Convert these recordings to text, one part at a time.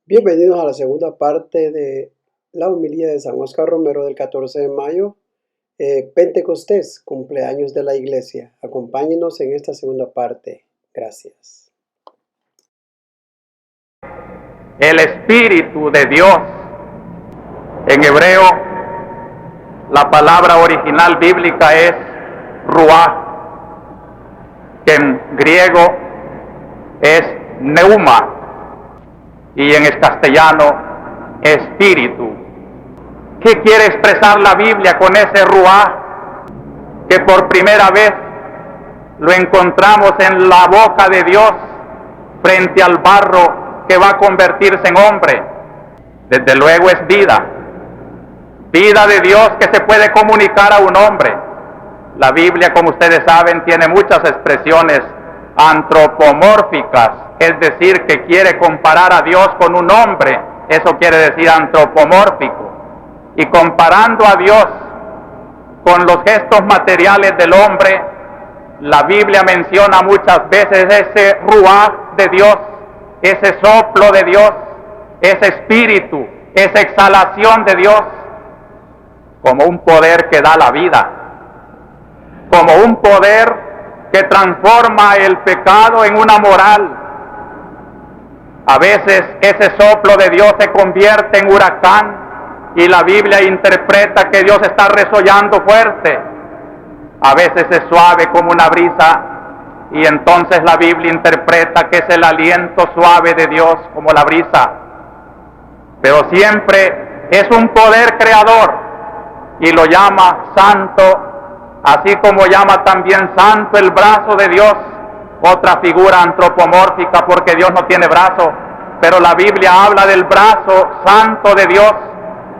Bienvenidos a la segunda parte de la homilía de San Óscar Romero del 14 de mayo, Pentecostés, cumpleaños de la Iglesia. Acompáñenos en esta segunda parte. Gracias. El Espíritu de Dios. En hebreo, la palabra original bíblica es ruach, que en griego es neuma, y en castellano, espíritu. ¿Qué quiere expresar la Biblia con ese ruach? Que por primera vez lo encontramos en la boca de Dios frente al barro que va a convertirse en hombre. Desde luego es vida de Dios que se puede comunicar a un hombre. La Biblia, como ustedes saben, tiene muchas expresiones antropomórficas, es decir, que quiere comparar a Dios con un hombre. Eso quiere decir antropomórfico. Y comparando a Dios con los gestos materiales del hombre, la Biblia menciona muchas veces ese ruach de Dios, ese soplo de Dios, ese espíritu, esa exhalación de Dios, como un poder que da la vida, como un poder que transforma el pecado en una moral. A veces ese soplo de Dios se convierte en huracán y la Biblia interpreta que Dios está resollando fuerte. A veces es suave como una brisa y entonces la Biblia interpreta que es el aliento suave de Dios como la brisa. Pero siempre es un poder creador y lo llama santo, así como llama también santo el brazo de Dios, otra figura antropomórfica porque Dios no tiene brazo, pero la Biblia habla del brazo santo de Dios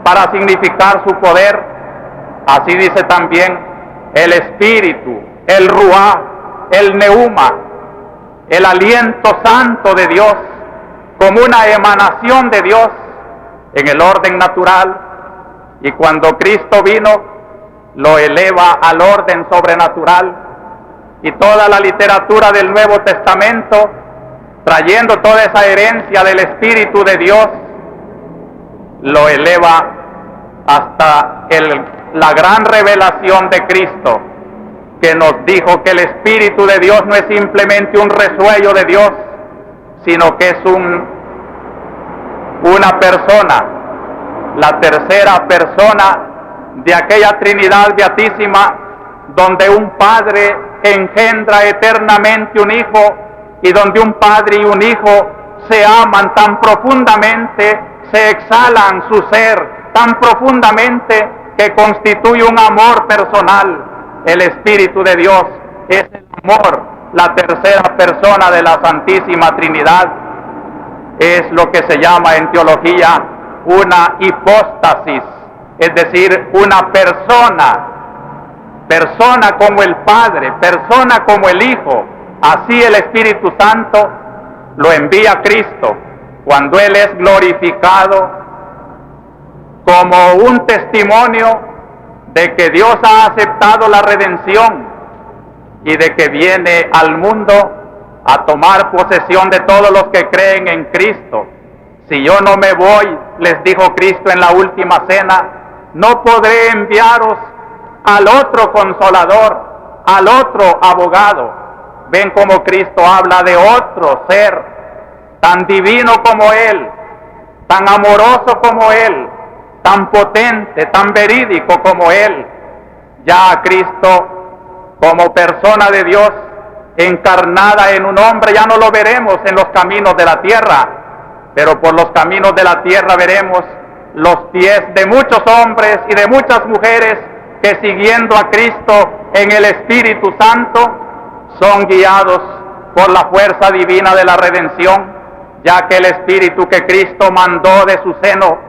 para significar su poder. Así dice también el espíritu, el ruach, el neuma, el aliento santo de Dios, como una emanación de Dios en el orden natural, y cuando Cristo vino, lo eleva al orden sobrenatural. Y toda la literatura del Nuevo Testamento, trayendo toda esa herencia del Espíritu de Dios, lo eleva hasta la gran revelación de Cristo, que nos dijo que el Espíritu de Dios no es simplemente un resuello de Dios, sino que es una persona, la tercera persona de aquella Trinidad beatísima, donde un Padre engendra eternamente un Hijo, y donde un Padre y un Hijo se aman tan profundamente, se exhalan su ser tan profundamente, que constituye un amor personal. El Espíritu de Dios es el amor, la tercera persona de la Santísima Trinidad. Es lo que se llama en teología una hipóstasis, es decir, una persona como el Padre, persona como el Hijo. Así el Espíritu Santo lo envía Cristo cuando Él es glorificado como un testimonio de que Dios ha aceptado la redención y de que viene al mundo a tomar posesión de todos los que creen en Cristo. Si yo no me voy, les dijo Cristo en la última cena, no podré enviaros al otro consolador, al otro abogado. Ven cómo Cristo habla de otro ser, tan divino como Él, tan amoroso como Él, tan potente, tan verídico como Él. Ya a Cristo, como persona de Dios, encarnada en un hombre, ya no lo veremos en los caminos de la tierra, pero por los caminos de la tierra veremos los pies de muchos hombres y de muchas mujeres que, siguiendo a Cristo en el Espíritu Santo, son guiados por la fuerza divina de la redención, ya que el Espíritu que Cristo mandó de su seno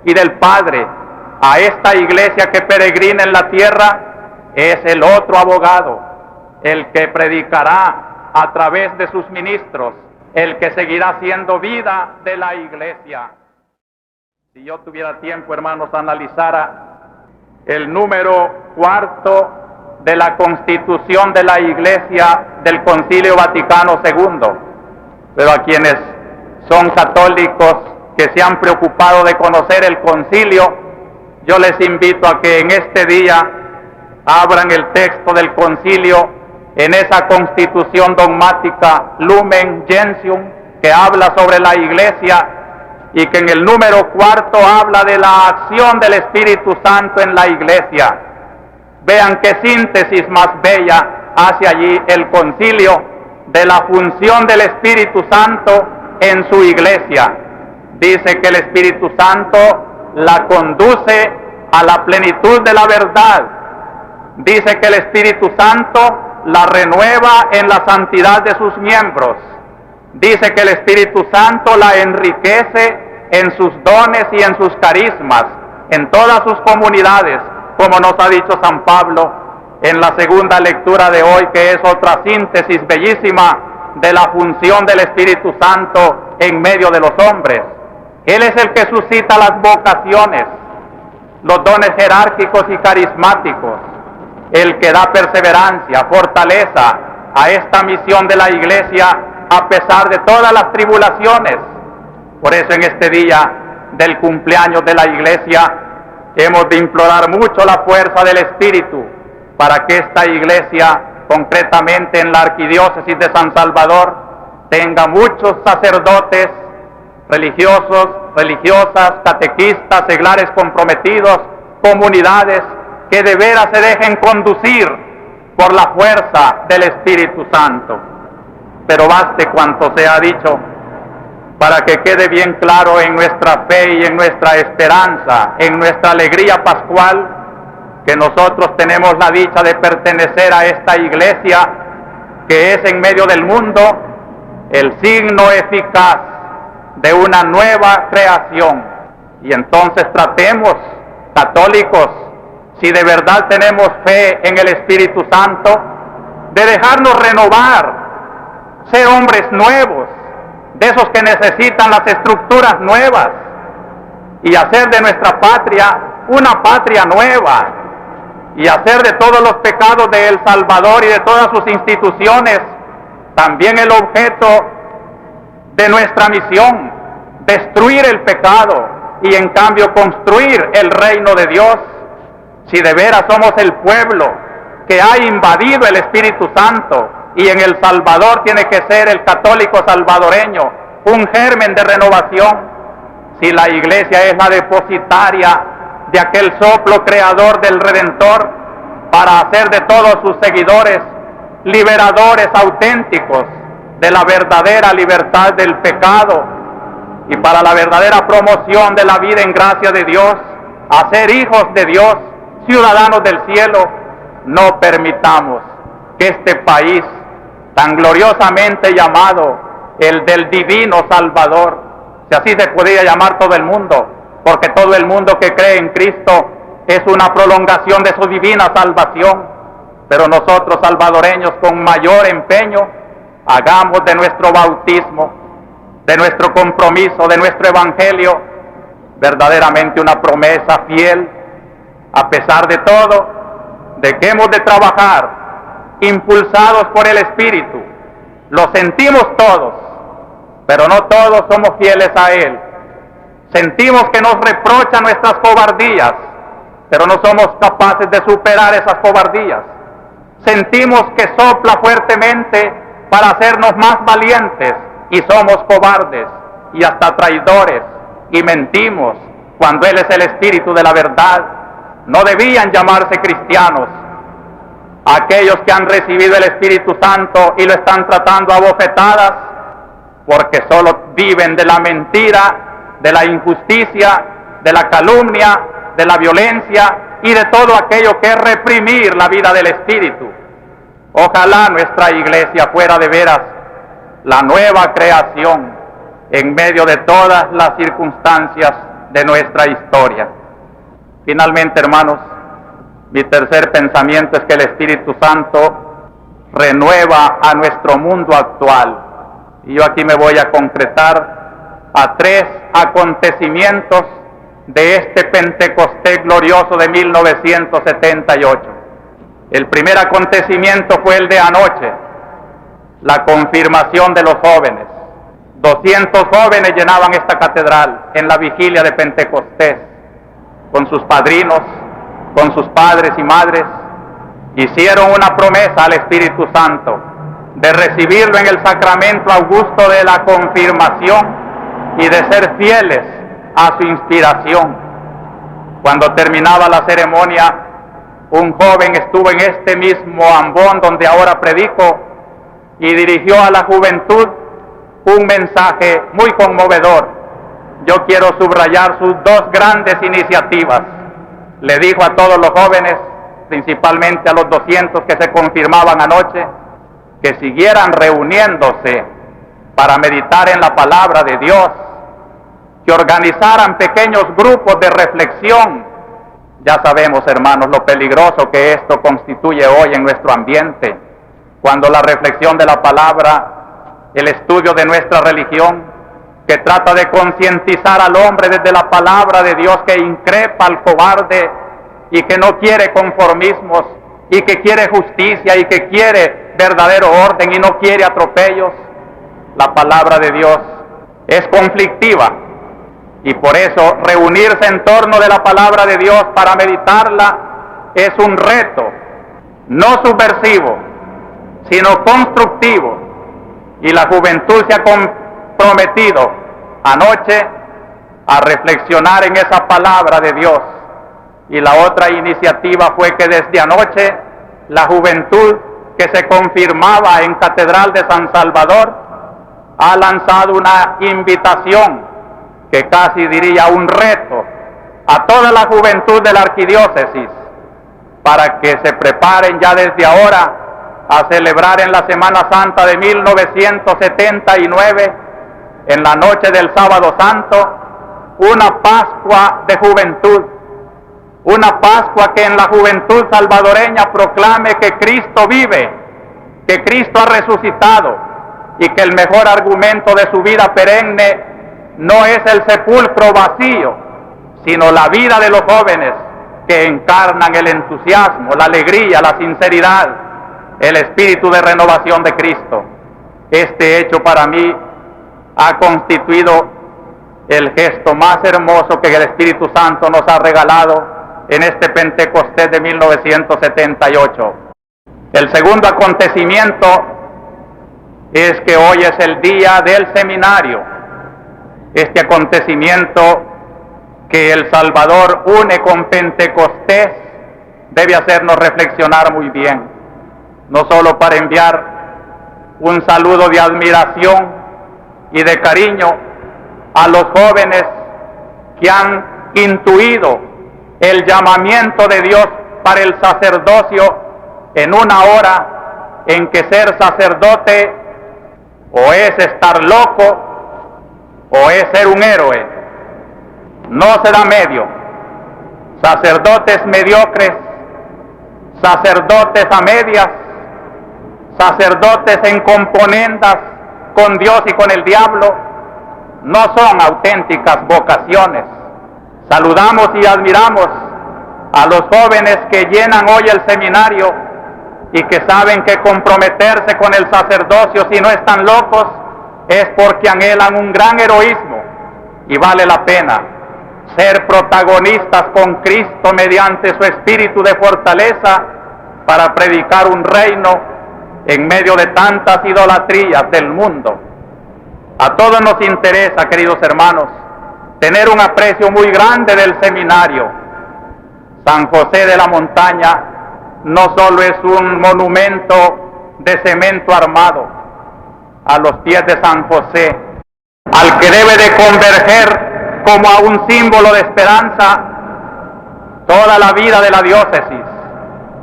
y del Padre a esta iglesia que peregrina en la tierra es el otro abogado, el que predicará a través de sus ministros, el que seguirá siendo vida de la iglesia. Si yo tuviera tiempo, hermanos, analizara el número 4 de la Constitución de la Iglesia del Concilio Vaticano II, pero a quienes son católicos que se han preocupado de conocer el concilio, yo les invito a que en este día abran el texto del concilio en esa constitución dogmática Lumen Gentium, que habla sobre la Iglesia y que en el número 4 habla de la acción del Espíritu Santo en la Iglesia. Vean qué síntesis más bella hace allí el concilio de la función del Espíritu Santo en su Iglesia. Dice que el Espíritu Santo la conduce a la plenitud de la verdad. Dice que el Espíritu Santo la renueva en la santidad de sus miembros. Dice que el Espíritu Santo la enriquece en sus dones y en sus carismas, en todas sus comunidades, como nos ha dicho San Pablo en la segunda lectura de hoy, que es otra síntesis bellísima de la función del Espíritu Santo en medio de los hombres. Él es el que suscita las vocaciones, los dones jerárquicos y carismáticos, el que da perseverancia, fortaleza a esta misión de la Iglesia a pesar de todas las tribulaciones. Por eso en este día del cumpleaños de la Iglesia hemos de implorar mucho la fuerza del Espíritu para que esta Iglesia, concretamente en la Arquidiócesis de San Salvador, tenga muchos sacerdotes, religiosos, religiosas, catequistas, seglares comprometidos, comunidades que de veras se dejen conducir por la fuerza del Espíritu Santo. Pero baste cuanto se ha dicho para que quede bien claro en nuestra fe y en nuestra esperanza, en nuestra alegría pascual, que nosotros tenemos la dicha de pertenecer a esta Iglesia que es en medio del mundo el signo eficaz de una nueva creación. Y entonces tratemos, católicos, si de verdad tenemos fe en el Espíritu Santo, de dejarnos renovar, ser hombres nuevos, de esos que necesitan las estructuras nuevas, y hacer de nuestra patria una patria nueva, y hacer de todos los pecados de El Salvador y de todas sus instituciones también el objeto de nuestra misión, destruir el pecado y en cambio construir el reino de Dios. Si de veras somos el pueblo que ha invadido el Espíritu Santo, y en El Salvador tiene que ser el católico salvadoreño un germen de renovación, si la Iglesia es la depositaria de aquel soplo creador del Redentor para hacer de todos sus seguidores liberadores auténticos de la verdadera libertad del pecado y para la verdadera promoción de la vida en gracia de Dios, a ser hijos de Dios, ciudadanos del cielo, no permitamos que este país tan gloriosamente llamado el del divino Salvador, si así se podría llamar todo el mundo, porque todo el mundo que cree en Cristo es una prolongación de su divina salvación, pero nosotros salvadoreños con mayor empeño hagamos de nuestro bautismo, de nuestro compromiso, de nuestro evangelio, verdaderamente una promesa fiel, a pesar de todo, de que hemos de trabajar impulsados por el Espíritu. Lo sentimos todos, pero no todos somos fieles a Él. Sentimos que nos reprocha nuestras cobardías, pero no somos capaces de superar esas cobardías. Sentimos que sopla fuertemente para hacernos más valientes y somos cobardes y hasta traidores y mentimos cuando Él es el Espíritu de la verdad. No debían llamarse cristianos aquellos que han recibido el Espíritu Santo y lo están tratando a bofetadas, porque solo viven de la mentira, de la injusticia, de la calumnia, de la violencia y de todo aquello que es reprimir la vida del Espíritu. Ojalá nuestra Iglesia fuera de veras la nueva creación en medio de todas las circunstancias de nuestra historia. Finalmente, hermanos, mi tercer pensamiento es que el Espíritu Santo renueva a nuestro mundo actual. Y yo aquí me voy a concretar a 3 acontecimientos de este Pentecostés glorioso de 1978. El primer acontecimiento fue el de anoche, la confirmación de los jóvenes, 200 jóvenes llenaban esta catedral en la vigilia de Pentecostés, con sus padrinos, con sus padres y madres. Hicieron una promesa al Espíritu Santo de recibirlo en el sacramento augusto de la confirmación y de ser fieles a su inspiración. Cuando terminaba la ceremonia, un joven estuvo en este mismo ambón donde ahora predico y dirigió a la juventud un mensaje muy conmovedor. Yo quiero subrayar sus dos grandes iniciativas. Le dijo a todos los jóvenes, principalmente a los 200 que se confirmaban anoche, que siguieran reuniéndose para meditar en la palabra de Dios, que organizaran pequeños grupos de reflexión. Ya sabemos, hermanos, lo peligroso que esto constituye hoy en nuestro ambiente, cuando la reflexión de la palabra, el estudio de nuestra religión, que trata de concientizar al hombre desde la palabra de Dios, que increpa al cobarde y que no quiere conformismos y que quiere justicia y que quiere verdadero orden y no quiere atropellos. La palabra de Dios es conflictiva y por eso reunirse en torno de la palabra de Dios para meditarla es un reto, no subversivo, sino constructivo. Y la juventud se ha comprometido anoche a reflexionar en esa palabra de Dios. Y la otra iniciativa fue que desde anoche la juventud que se confirmaba en Catedral de San Salvador ha lanzado una invitación, que casi diría un reto, a toda la juventud de la arquidiócesis, para que se preparen ya desde ahora a celebrar en la Semana Santa de 1979, en la noche del Sábado Santo, una Pascua de juventud, una Pascua que en la juventud salvadoreña proclame que Cristo vive, que Cristo ha resucitado y que el mejor argumento de su vida perenne no es el sepulcro vacío, sino la vida de los jóvenes que encarnan el entusiasmo, la alegría, la sinceridad, el espíritu de renovación de Cristo. Este hecho para mí ha constituido el gesto más hermoso que el Espíritu Santo nos ha regalado en este Pentecostés de 1978. El segundo acontecimiento es que hoy es el día del seminario. Este acontecimiento que El Salvador une con Pentecostés debe hacernos reflexionar muy bien, no solo para enviar un saludo de admiración y de cariño a los jóvenes que han intuido el llamamiento de Dios para el sacerdocio en una hora en que ser sacerdote o es estar loco o es ser un héroe. No se da medio. Sacerdotes mediocres, sacerdotes a medias, sacerdotes en componendas con Dios y con el diablo, no son auténticas vocaciones. Saludamos y admiramos a los jóvenes que llenan hoy el seminario y que saben que comprometerse con el sacerdocio, si no están locos, es porque anhelan un gran heroísmo y vale la pena ser protagonistas con Cristo mediante su espíritu de fortaleza para predicar un reino en medio de tantas idolatrías del mundo. A todos nos interesa, queridos hermanos, tener un aprecio muy grande del seminario. San José de la Montaña no solo es un monumento de cemento armado. A los pies de San José, al que debe de converger como a un símbolo de esperanza toda la vida de la diócesis,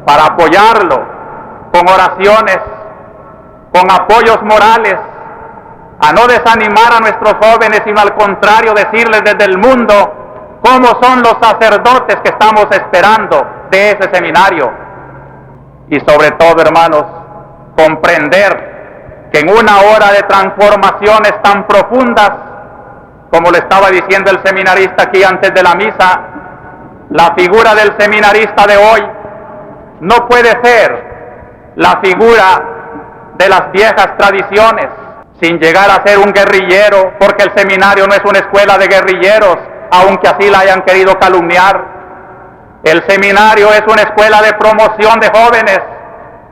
para apoyarlo con oraciones, con apoyos morales, a no desanimar a nuestros jóvenes, sino al contrario, decirles desde el mundo cómo son los sacerdotes que estamos esperando de ese seminario. Y sobre todo, hermanos, comprender que en una hora de transformaciones tan profundas, como le estaba diciendo el seminarista aquí antes de la misa, la figura del seminarista de hoy no puede ser la figura de las viejas tradiciones, sin llegar a ser un guerrillero, porque el seminario no es una escuela de guerrilleros, aunque así la hayan querido calumniar. El seminario es una escuela de promoción de jóvenes,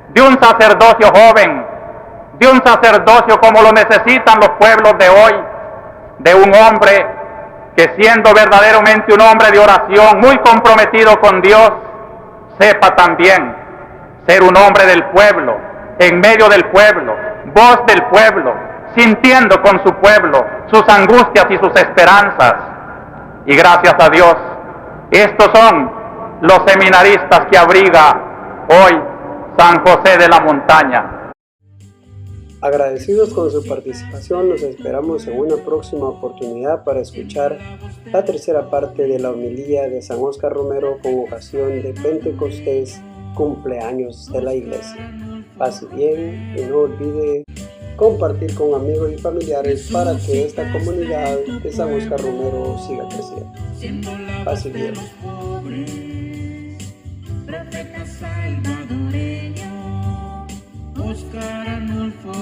de un sacerdocio joven, de un sacerdocio como lo necesitan los pueblos de hoy, de un hombre que, siendo verdaderamente un hombre de oración, muy comprometido con Dios, sepa también ser un hombre del pueblo, en medio del pueblo, voz del pueblo, sintiendo con su pueblo sus angustias y sus esperanzas. Y gracias a Dios, estos son los seminaristas que abriga hoy San José de la Montaña. Agradecidos con su participación, los esperamos en una próxima oportunidad para escuchar la tercera parte de la homilía de San Óscar Romero con ocasión de Pentecostés, cumpleaños de la Iglesia. Pase bien y no olvide compartir con amigos y familiares para que esta comunidad de San Óscar Romero siga creciendo. Pase bien. Profeta salvadoreño, Óscar Arnulfo